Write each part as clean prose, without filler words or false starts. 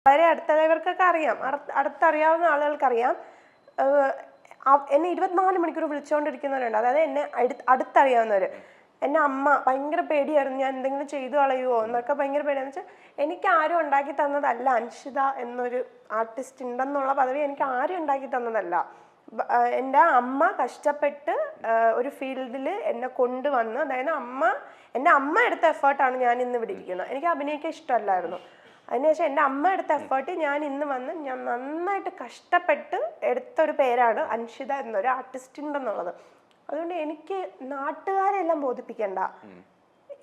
വളരെ അടുത്തവർക്കൊക്കെ അറിയാം, അടുത്തറിയാവുന്ന ആളുകൾക്കറിയാം. എന്നെ 24 മണിക്കൂർ വിളിച്ചുകൊണ്ടിരിക്കുന്നവരുണ്ട്, അതായത് എന്നെ അടുത്തറിയാവുന്നവർ. എന്നെ അമ്മ ഭയങ്കര പേടിയായിരുന്നു, ഞാൻ എന്തെങ്കിലും ചെയ്തു കളയുമോ എന്നൊക്കെ ഭയങ്കര പേടിയാന്ന് വെച്ചാൽ എനിക്ക് ആരും ഉണ്ടാക്കി തന്നതല്ല. അൻഷിത എന്നൊരു ആർട്ടിസ്റ്റ് ഉണ്ടെന്നുള്ള പദവി എനിക്ക് ആരും ഉണ്ടാക്കി തന്നതല്ല. എൻ്റെ അമ്മ കഷ്ടപ്പെട്ട് ഒരു ഫീൽഡിൽ എന്നെ കൊണ്ടുവന്ന്, അതായത് എൻ്റെ അമ്മ എടുത്ത എഫേർട്ടാണ് ഞാൻ ഇന്ന് ഇവിടെ ഇരിക്കുന്നത്. എനിക്ക് അഭിനയിക്കാൻ ഇഷ്ടമല്ലായിരുന്നു. അതിനുശേഷം എൻ്റെ അമ്മ എടുത്ത എഫേർട്ട് ഞാൻ ഇന്ന് വന്ന് ഞാൻ നന്നായിട്ട് കഷ്ടപ്പെട്ട് എടുത്തൊരു പേരാണ് അൻഷിത എന്നൊരു ആർട്ടിസ്റ്റ് ഉണ്ടെന്നുള്ളത്. അതുകൊണ്ട് എനിക്ക് നാട്ടുകാരെല്ലാം ബോധിപ്പിക്കണ്ട,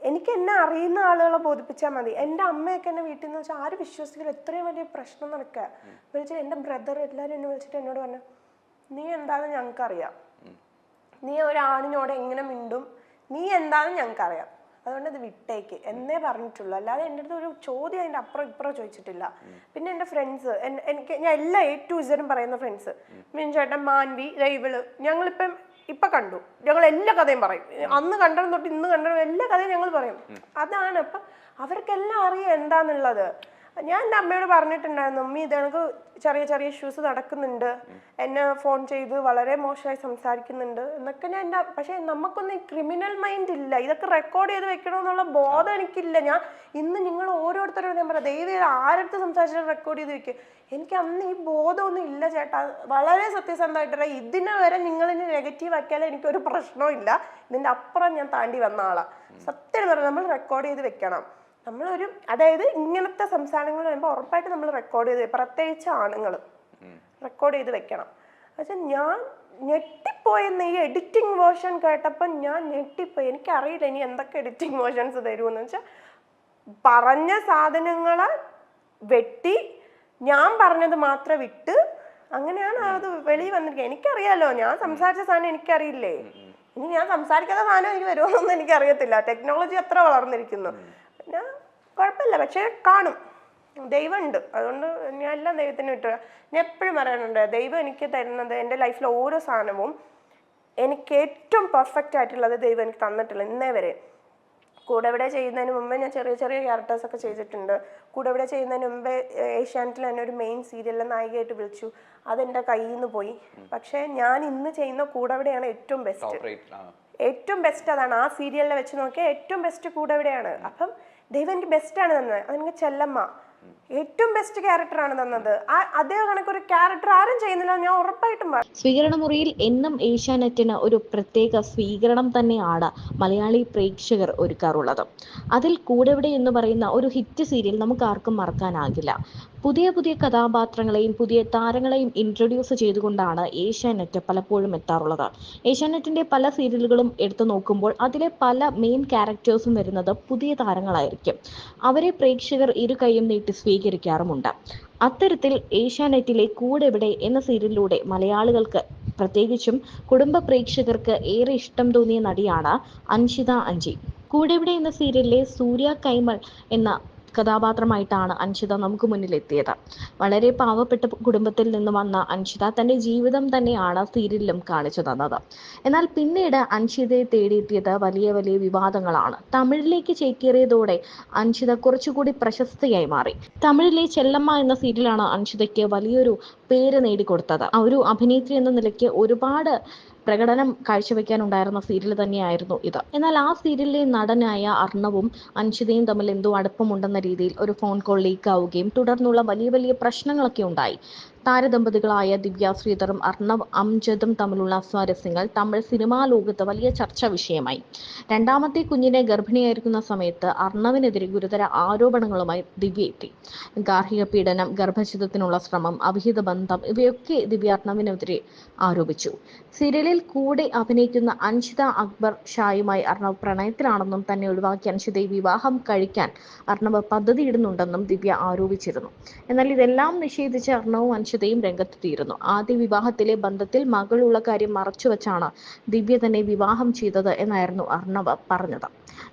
എനിക്ക് എന്നെ അറിയുന്ന ആളുകളെ ബോധിപ്പിച്ചാൽ മതി. എൻ്റെ അമ്മയൊക്കെ എന്നെ വീട്ടിൽ നിന്ന് വെച്ചാൽ ആരും വിശ്വസിക്കില്ല, എത്രയും വലിയ പ്രശ്നം നടക്കുക. വിളിച്ചാൽ എൻ്റെ ബ്രദർ എല്ലാവരും എന്നെ വിളിച്ചിട്ട് എന്നോട് പറഞ്ഞു, നീ എന്താണെന്ന് ഞങ്ങൾക്കറിയാം, നീ ഒരാണിനോട് എങ്ങനെ മിണ്ടും, നീ എന്താണെന്ന് ഞങ്ങൾക്കറിയാം, അതുകൊണ്ട് ഇത് വിട്ടേക്ക് എന്നേ പറഞ്ഞിട്ടുള്ളൂ. അല്ലാതെ എൻ്റെ അടുത്ത് ഒരു ചോദ്യം അതിൻ്റെ അപ്പുറം ഇപ്പുറം ചോദിച്ചിട്ടില്ല. പിന്നെ എൻ്റെ ഫ്രണ്ട്സ്, ഞാൻ എല്ലാ A to Z പറയുന്ന ഫ്രണ്ട്സ്, മീൻചേട്ടൻ, മാൻവി, ഇവള്, ഇപ്പം കണ്ടു, ഞങ്ങൾ എല്ലാ കഥയും പറയും. അന്ന് കണ്ടതും തൊട്ട് ഇന്ന് കണ്ടതും എല്ലാ കഥയും ഞങ്ങൾ പറയും. അതാണ് അപ്പം അവർക്കെല്ലാം അറിയാം എന്താന്നുള്ളത്. ഞാൻ എൻ്റെ അമ്മയോട് പറഞ്ഞിട്ടുണ്ടായിരുന്നു, അമ്മി ഇതെനിക്ക് ചെറിയ ചെറിയ ഇഷ്യൂസ് നടക്കുന്നുണ്ട്, എന്നെ ഫോൺ ചെയ്ത് വളരെ മോശമായി സംസാരിക്കുന്നുണ്ട് എന്നൊക്കെ ഞാൻ പക്ഷേ നമുക്കൊന്നും ഈ ക്രിമിനൽ മൈൻഡ് ഇല്ല, ഇതൊക്കെ റെക്കോർഡ് ചെയ്ത് വെക്കണമെന്നുള്ള ബോധം എനിക്കില്ല. ഞാൻ ഇന്ന് നിങ്ങൾ ഓരോരുത്തരോട് ഞാൻ പറയാം, ദയവ് ആരടുത്ത് സംസാരിച്ചാൽ റെക്കോർഡ് ചെയ്ത് വെക്കുക. എനിക്ക് അന്ന് ഈ ബോധമൊന്നും ഇല്ല ചേട്ടാ, വളരെ സത്യസന്ധമായിട്ടല്ല. ഇതിനെ വരെ നിങ്ങളിന് നെഗറ്റീവ് ആക്കിയാലും എനിക്കൊരു പ്രശ്നവും ഇല്ല, ഇതിൻ്റെ അപ്പുറം ഞാൻ താണ്ടി വന്ന ആളാണ്. സത്യം പറഞ്ഞാൽ നമ്മൾ റെക്കോർഡ് ചെയ്ത് വെക്കണം. അതായത് ഇങ്ങനത്തെ സംസാരങ്ങൾ വരുമ്പോൾ ഉറപ്പായിട്ട് നമ്മൾ റെക്കോർഡ് ചെയ്ത്, പ്രത്യേകിച്ച് ആണുങ്ങൾ റെക്കോർഡ് ചെയ്ത് വെക്കണം. പക്ഷെ ഞാൻ ഞെട്ടിപ്പോയെന്ന് ഈ എഡിറ്റിംഗ് വേർഷൻ കേട്ടപ്പോൾ ഞാൻ ഞെട്ടിപ്പോയി. എനിക്കറിയില്ല ഇനി എന്തൊക്കെ എഡിറ്റിംഗ് വേർഷൻസ് തരുമെന്ന് വെച്ചാൽ, പറഞ്ഞ സാധനങ്ങളെ വെട്ടി ഞാൻ പറഞ്ഞത് മാത്രം വിട്ട് അങ്ങനെയാണ് അത് വെളിയിൽ വന്നിരിക്കുക. എനിക്കറിയാലോ, ഞാൻ സംസാരിച്ച സാധനം എനിക്കറിയില്ലേ, ഇനി ഞാൻ സംസാരിക്കാത്ത സാധനം എനിക്ക് വരുമോന്നൊന്നും എനിക്കറിയത്തില്ല. ടെക്നോളജി അത്ര വളർന്നിരിക്കുന്നു. പിന്നെ കുഴപ്പമില്ല, പക്ഷേ കാണും, ദൈവമുണ്ട്. അതുകൊണ്ട് ഞാൻ എല്ലാം ദൈവത്തിന് വിട്ടു. ഞാൻ എപ്പോഴും പറയാനുണ്ട്, ദൈവം എനിക്ക് തരുന്നത്, എൻ്റെ ലൈഫിലെ ഓരോ സാധനവും എനിക്ക് ഏറ്റവും പെർഫെക്റ്റ് ആയിട്ടുള്ളത് ദൈവം എനിക്ക് തന്നിട്ടില്ല ഇന്നേ വരെ. കൂടെവിടെ ചെയ്യുന്നതിന് മുമ്പേ ഞാൻ ചെറിയ ചെറിയ ക്യാരക്ടേഴ്സൊക്കെ ചെയ്തിട്ടുണ്ട്. കൂടെവിടെ ചെയ്യുന്നതിന് മുമ്പേ ഏഷ്യാനെറ്റിൽ എന്നെ ഒരു മെയിൻ സീരിയലിലെ നായികയായിട്ട് വിളിച്ചു, അതെൻ്റെ കയ്യിൽ നിന്ന് പോയി. പക്ഷേ ഞാൻ ഇന്ന് ചെയ്യുന്ന കൂടെവിടെയാണ് ഏറ്റവും ബെസ്റ്റ് അതാണ്. ആ സീരിയലിനെ വെച്ച് നോക്കിയാൽ ഏറ്റവും ബെസ്റ്റ് കൂടെവിടെയാണ്. അപ്പം ദൈവം എനിക്ക് ബെസ്റ്റാണ് തന്നത്. അതെനിക്ക് ചെല്ലമ്മ ഏറ്റവും ബെസ്റ്റ് ക്യാരക്ടറാണ് തന്നത്. അതേ കണക്കൊരു ക്യാരക്ടർ ആരും ചെയ്യുന്നില്ല, ഞാൻ ഉറപ്പായിട്ടും പറയും. സ്വീകരണ മുറിയിൽ എന്നും ഏഷ്യാനെറ്റിന് ഒരു പ്രത്യേക സ്വീകരണം തന്നെയാണ് മലയാളി പ്രേക്ഷകർ ഒരുക്കാറുള്ളത്. അതിൽ കൂടെവിടെ എന്ന് പറയുന്ന ഒരു ഹിറ്റ് സീരിയൽ നമുക്ക് ആർക്കും മറക്കാനാകില്ല. പുതിയ പുതിയ കഥാപാത്രങ്ങളെയും പുതിയ താരങ്ങളെയും ഇൻട്രൊഡ്യൂസ് ചെയ്തുകൊണ്ടാണ് ഏഷ്യാനെറ്റ് പലപ്പോഴും എത്താറുള്ളത്. ഏഷ്യാനെറ്റിന്റെ പല സീരിയലുകളും എടുത്തു നോക്കുമ്പോൾ അതിലെ പല മെയിൻ ക്യാരക്ടേഴ്സും വരുന്നത് പുതിയ താരങ്ങളായിരിക്കും. അവരെ പ്രേക്ഷകർ ഇരു കൈയും നീട്ടി സ്വീകരിക്കാറുമുണ്ട്. അത്തരത്തിൽ ഏഷ്യാനെറ്റിലെ കൂടെവിടെ എന്ന സീരിയലിലൂടെ മലയാളികൾക്ക്, പ്രത്യേകിച്ചും കുടുംബ പ്രേക്ഷകർക്ക് ഏറെ ഇഷ്ടം തോന്നിയ നടിയാണ് അൻഷിത അഞ്ജി. കൂടെവിടെ എന്ന സീരിയലിലെ സൂര്യ കൈമൾ എന്ന കഥാപാത്രമായിട്ടാണ് അൻഷിത നമുക്ക് മുന്നിൽ എത്തിയത്. വളരെ പാവപ്പെട്ട കുടുംബത്തിൽ നിന്ന് വന്ന അൻഷിത തന്റെ ജീവിതം തന്നെയാണ് സീരിയലിലും കാണിച്ചു തന്നത്. എന്നാൽ പിന്നീട് അൻഷിതയെ തേടിയെത്തിയത് വലിയ വലിയ വിവാദങ്ങളാണ്. തമിഴിലേക്ക് ചേക്കേറിയതോടെ അൻഷിത കുറച്ചുകൂടി പ്രശസ്തയായി മാറി. തമിഴിലെ ചെല്ലമ്മ എന്ന സീരിയലാണ് അൻഷിതയ്ക്ക് വലിയൊരു പേര് നേടിക്കൊടുത്തത്. ഒരു അഭിനേത്രി എന്ന നിലയ്ക്ക് ഒരുപാട് പ്രകടനം കാഴ്ചവെക്കാനുണ്ടായിരുന്ന സീരിയൽ തന്നെയായിരുന്നു ഇത്. എന്നാൽ ആ സീരിയലിലെ നടനായ അർണവും അൻഷിതയും തമ്മിൽ എന്തോ അടുപ്പമുണ്ടെന്ന രീതിയിൽ ഒരു ഫോൺ കോൾ ലീക്ക് ആവുകയും തുടർന്നുള്ള വലിയ വലിയ പ്രശ്നങ്ങളൊക്കെ ഉണ്ടായി. താരദമ്പതികളായ ദിവ്യ ശ്രീധറും അർണവ് അംജദും തമ്മിലുള്ള സ്വാരസ്യങ്ങൾ തമിഴ് സിനിമാ ലോകത്ത് വലിയ ചർച്ചാ വിഷയമായി. രണ്ടാമത്തെ കുഞ്ഞിനെ ഗർഭിണിയായിരിക്കുന്ന സമയത്ത് അർണവിനെതിരെ ഗുരുതര ആരോപണങ്ങളുമായി ദിവ്യ എത്തി. ഗാർഹിക പീഡനം, ഗർഭഛിദത്തിനുള്ള ശ്രമം, അവിഹിത ബന്ധം ഇവയൊക്കെ ദിവ്യ അർണവിനെതിരെ ആരോപിച്ചു. സീരിയലിൽ കൂടെ അഭിനയിക്കുന്ന അൻഷിത അക്ബർ ഷായുമായി അർണവ് പ്രണയത്തിലാണെന്നും തന്നെ ഒഴിവാക്കി അൻഷിതയെ വിവാഹം കഴിക്കാൻ അർണവ് പദ്ധതിയിടുന്നുണ്ടെന്നും ദിവ്യ ആരോപിച്ചിരുന്നു. എന്നാൽ ഇതെല്ലാം നിഷേധിച്ച് അർണവും അൻഷിതയും രംഗത്തെത്തിയിരുന്നു. ആദ്യ വിവാഹത്തിലെ ബന്ധത്തിൽ മകളുള്ള കാര്യം മറച്ചുവെച്ചാണ് ദിവ്യ തന്നെ വിവാഹം ചെയ്തത് എന്നായിരുന്നു അർണവ് പറഞ്ഞത്.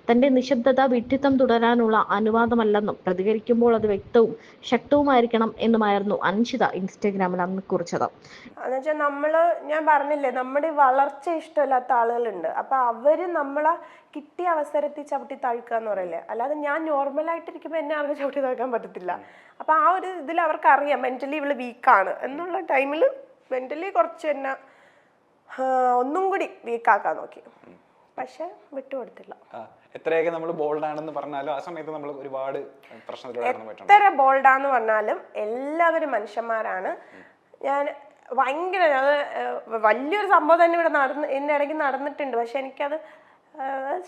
തന്റെ നിശബ്ദത വിഡ്ഢിത്തം തുടരാനുള്ള അനുവാദമല്ലെന്നും പ്രതികരിക്കുമ്പോൾ അത് വ്യക്തവും ശക്തവുമായിരിക്കണം എന്നുമായിരുന്നു അൻഷിത ഇൻസ്റ്റഗ്രാമിൽ അന്ന് കുറിച്ചത്. എന്നുവെച്ചാൽ ഞാൻ പറഞ്ഞില്ലേ, നമ്മുടെ വളർച്ച ഇഷ്ടമില്ലാത്ത ആളുകളുണ്ട്. അപ്പൊ അവര് നമ്മളെ കിട്ടിയ അവസരത്തിൽ ചവിട്ടി താഴ്ക്കുക എന്ന് പറയില്ലേ. അല്ലാതെ ഞാൻ നോർമലായിട്ടിരിക്കുമ്പോൾ എന്നെ ആർക്കും ചവിട്ടി താഴ്ക്കാൻ പറ്റത്തില്ല. അപ്പോൾ ആ ഒരു ഇതിൽ അവർക്ക് അറിയാം മെൻ്റലി ഇവള് വീക്കാണ് എന്നുള്ള ടൈമിൽ മെൻ്റലി കുറച്ച് തന്നെ ഒന്നും കൂടി വീക്കാക്കാൻ നോക്കി, പക്ഷെ വിട്ടുകൊടുത്തില്ല. എത്രയൊക്കെ നമ്മൾ ബോൾഡ് ആണെന്ന് പറഞ്ഞാലും ആ സമയത്ത് നമ്മൾ ഒരുപാട് എത്ര ബോൾഡാന്ന് പറഞ്ഞാലും എല്ലാവരും മനുഷ്യന്മാരാണ്. ഞാൻ ഭയങ്കര അത് വലിയൊരു സംഭവം തന്നെ ഇവിടെ ഇതിൻ്റെ ഇടയ്ക്ക് നടന്നിട്ടുണ്ട്, പക്ഷെ എനിക്കത്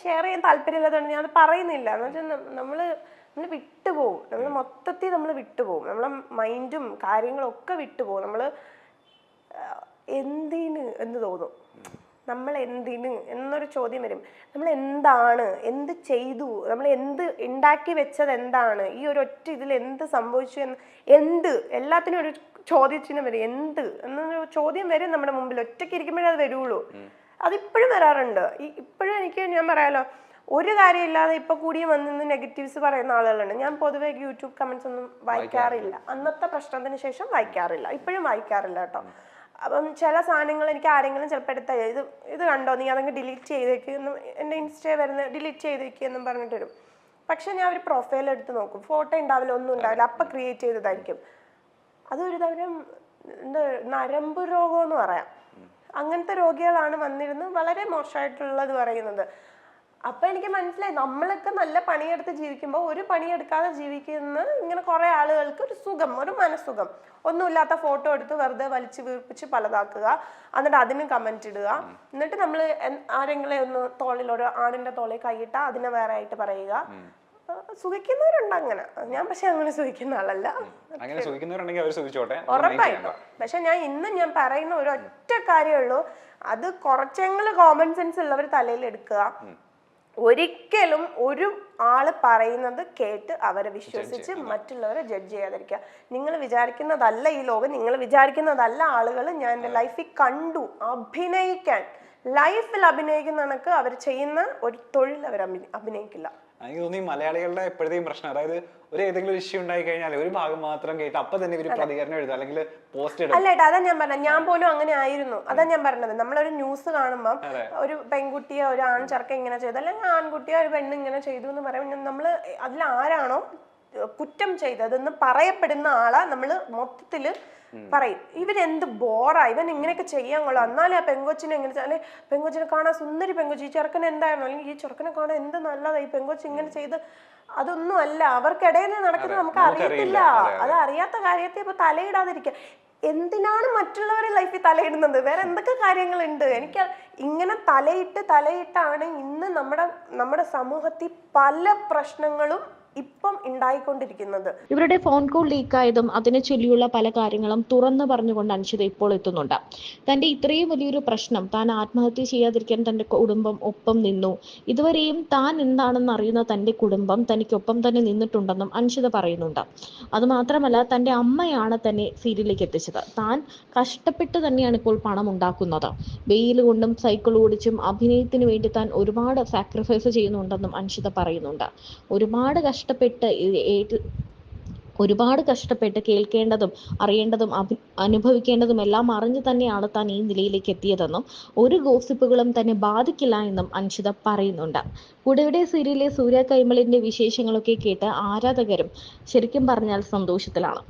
ഷെയർ ചെയ്യാൻ താല്പര്യമില്ലാത്തതുകൊണ്ട് ഞാൻ അത് പറയുന്നില്ല. എന്ന് വെച്ചാൽ നമ്മൾ വിട്ടുപോകും, നമ്മൾ മൊത്തത്തിൽ നമ്മൾ വിട്ടുപോകും, നമ്മളെ മൈൻഡും കാര്യങ്ങളും ഒക്കെ വിട്ടുപോകും. നമ്മൾ എന്തിന് എന്ന് തോന്നും, നമ്മൾ എന്തിന് എന്നൊരു ചോദ്യം വരും. നമ്മൾ എന്താണ്, എന്ത് ചെയ്തു, നമ്മൾ എന്ത് ഉണ്ടാക്കി വെച്ചത് എന്താണ്, ഈ ഒരു ഒറ്റ ഇതിൽ എന്ത് സംഭവിച്ചു എന്ന്, എന്ത് എല്ലാത്തിനും ഒരു ചോദ്യചിഹ്നം വരും. എന്ത് എന്നൊരു ചോദ്യം വരും നമ്മുടെ മുമ്പിൽ, ഒറ്റയ്ക്ക് ഇരിക്കുമ്പോഴേ അത് വരുള്ളൂ. അതിപ്പോഴും വരാറുണ്ട്. ഇപ്പോഴും എനിക്ക് ഞാൻ പറയാലോ, ഒരു കാര്യമില്ലാതെ ഇപ്പൊ കൂടി വന്നിന്ന് നെഗറ്റീവ്സ് പറയുന്ന ആളുകളുണ്ട്. ഞാൻ പൊതുവെ യൂട്യൂബ് കമന്റ്സ് ഒന്നും വായിക്കാറില്ല, അന്നത്തെ പ്രശ്നത്തിന് ശേഷം വായിക്കാറില്ല, ഇപ്പോഴും വായിക്കാറില്ല കേട്ടോ. അപ്പം ചില സാധനങ്ങൾ എനിക്ക് ആരെങ്കിലും ചിലപ്പോൾ എടുത്ത ഇത് കണ്ടോ നീ അതങ്ങ് ഡിലീറ്റ് ചെയ്തേക്ക് എന്നും, എൻ്റെ ഇൻസ്റ്റയിൽ വരുന്ന ഡിലീറ്റ് ചെയ്തേക്ക് എന്നും പറഞ്ഞിട്ട് വരും. പക്ഷെ ഞാൻ ഒരു പ്രൊഫൈൽ എടുത്ത് നോക്കും, ഫോട്ടോ ഉണ്ടാവില്ല, ഒന്നും ഉണ്ടാവില്ല, അപ്പം ക്രിയേറ്റ് ചെയ്തതായിരിക്കും. അതൊരു തരം എന്താ നരമ്പ് രോഗം എന്ന് പറയാം. അങ്ങനത്തെ രോഗികളാണ് വന്നിരുന്ന് വളരെ മോശമായിട്ടുള്ളത് പറയുന്നത്. അപ്പൊ എനിക്ക് മനസ്സിലായി, നമ്മളൊക്കെ നല്ല പണിയെടുത്ത് ജീവിക്കുമ്പോൾ ഒരു പണിയെടുക്കാതെ ജീവിക്കുന്ന ഇങ്ങനെ കുറെ ആളുകൾക്ക് ഒരു സുഖം, ഒരു മനസ്സുഖം. ഒന്നുമില്ലാത്ത ഫോട്ടോ എടുത്ത് വെറുതെ വലിച്ചു വീർപ്പിച്ച് പലതാക്കുക, എന്നിട്ട് അതിന് കമന്റ് ഇടുക, എന്നിട്ട് നമ്മൾ ആരെങ്കിലും ഒന്ന് തോളിൽ ഒരു ആണിന്റെ തോളിൽ കൈയിട്ടാ അതിനെ വേറെ ആയിട്ട് പറയുക. സുഖിക്കുന്നവരുണ്ട് അങ്ങനെ, ഞാൻ പക്ഷെ അങ്ങനെ സുഖിക്കുന്ന ആളല്ല. ഉറപ്പായിട്ടും. പക്ഷെ ഞാൻ പറയുന്ന ഒരു ഒറ്റ കാര്യമുള്ളൂ, അത് കുറച്ചെങ്കിലും കോമൺ സെൻസ് ഉള്ളവർ തലയിൽ എടുക്കുക. ഒരിക്കലും ഒരു ആള് പറയുന്നത് കേട്ട് അവരെ വിശ്വസിച്ച് മറ്റുള്ളവരെ ജഡ്ജ് ചെയ്യാതിരിക്കുക. നിങ്ങൾ വിചാരിക്കുന്നതല്ല ഈ ലോകം, നിങ്ങൾ വിചാരിക്കുന്നതല്ല ആളുകൾ. ഞാൻ എൻ്റെ ലൈഫിൽ കണ്ടു, അഭിനയിക്കാൻ ലൈഫിൽ അഭിനയിക്കുന്ന കണക്ക് അവർ ചെയ്യുന്ന ഒരു തൊഴിൽ അവർ അഭിനയിക്കില്ല. എനിക്ക് തോന്നി മലയാളികളുടെ എപ്പോഴത്തെയും പ്രശ്നം, അതായത് ഒരു ഏതെങ്കിലും ഇഷ്യൂ ഉണ്ടായി കഴിഞ്ഞാൽ ഒരു ഭാഗം മാത്രം കേട്ട് അപ്പൊ തന്നെ ഒരു പ്രതികരണം എഴുതുക, അല്ലെങ്കിൽ പോസ്റ്റ് ഇടുക. അല്ല, അതാ ഞാൻ പറഞ്ഞത്, ഞാൻ പോലും അങ്ങനെ ആയിരുന്നു. അതാ ഞാൻ പറഞ്ഞത്, നമ്മളൊരു ന്യൂസ് കാണുമ്പോൾ ഒരു പെൺകുട്ടിയെ ഒരു ആൺ ചെറുക്കൻ ഇങ്ങനെ ചെയ്തു, അല്ലെങ്കിൽ ആൺകുട്ടിയെ ഒരു പെണ്ണ് ഇങ്ങനെ ചെയ്തു എന്ന് പറയുമ്പോൾ നമ്മൾ അതിൽ ആരാണോ കുറ്റം ചെയ്തതെന്ന് പറയപ്പെടുന്ന ആളാ നമ്മൾ മൊത്തത്തില് പറയും. ഇവരെന്ത് ബോറാ, ഇവൻ ഇങ്ങനെയൊക്കെ ചെയ്യാൻ കൊള്ളാം, എന്നാലും ആ പെങ്കൊച്ചിനെ എങ്ങനെ, അല്ലെ പെങ്കൊച്ചിനെ കാണാൻ സുന്ദരി പെങ്കൊച്ചി, ഈ ചെറുക്കൻ എന്തായിരുന്നു, അല്ലെങ്കിൽ ഈ ചെറുക്കനെ കാണാൻ എന്ത് നല്ലതാ, ഈ പെങ്കൊച്ചി ഇങ്ങനെ ചെയ്ത്. അതൊന്നും അല്ല, അവർക്കിടയിൽ നടക്കുന്നത് നമുക്ക് അറിയത്തില്ല. അത് അറിയാത്ത കാര്യത്തെ ഇപ്പൊ തലയിടാതിരിക്കുക. എന്തിനാണ് മറ്റുള്ളവരുടെ ലൈഫിൽ തലയിടുന്നത്? വേറെ എന്തൊക്കെ കാര്യങ്ങളുണ്ട്? എനിക്ക് ഇങ്ങനെ തലയിട്ടാണ് ഇന്ന് നമ്മുടെ സമൂഹത്തിൽ പല പ്രശ്നങ്ങളും ഇപ്പം ഉണ്ടായിക്കൊണ്ടിരിക്കുന്നത്. ഇവരുടെ ഫോൺ കോൾ ലീക്കായതും അതിനെ ചൊല്ലിയുള്ള പല കാര്യങ്ങളും തുറന്നു പറഞ്ഞുകൊണ്ട് അൻഷിത ഇപ്പോൾ എത്തുന്നുണ്ട്. തന്റെ ഇത്രയും വലിയൊരു പ്രശ്നം, താൻ ആത്മഹത്യ ചെയ്യാതിരിക്കാൻ തന്റെ കുടുംബം ഒപ്പം നിന്നു, ഇതുവരെയും താൻ എന്താണെന്ന് അറിയുന്ന തന്റെ കുടുംബം തനിക്കൊപ്പം തന്നെ നിന്നിട്ടുണ്ടെന്നും അൻഷിത പറയുന്നുണ്ട്. അതുമാത്രമല്ല, തന്റെ അമ്മയാണ് തന്നെ സീരിയലിലേക്ക് എത്തിച്ചത്. താൻ കഷ്ടപ്പെട്ട് തന്നെയാണ് ഇപ്പോൾ പണം ഉണ്ടാക്കുന്നത്. വെയിൽ കൊണ്ടും സൈക്കിൾ ഓടിച്ചും അഭിനയത്തിന് വേണ്ടി താൻ ഒരുപാട് സാക്രിഫൈസ് ചെയ്യുന്നുണ്ടെന്നും അൻഷിത പറയുന്നുണ്ട്. ഒരുപാട് കഷ്ടപ്പെട്ട് കേൾക്കേണ്ടതും അറിയേണ്ടതും അനുഭവിക്കേണ്ടതും എല്ലാം അറിഞ്ഞു തന്നെയാണ് താൻ ഈ നിലയിലേക്ക് എത്തിയതെന്നും ഒരു ഗോസിപ്പുകളും തന്നെ ബാധിക്കില്ല എന്നും അൻഷിത പറയുന്നുണ്ട്. കൂടെവിടെ സീരിയലിലെ സൂര്യ കൈമളിന്റെ വിശേഷങ്ങളൊക്കെ കേട്ട് ആരാധകരും ശരിക്കും പറഞ്ഞാൽ സന്തോഷത്തിലാണ്.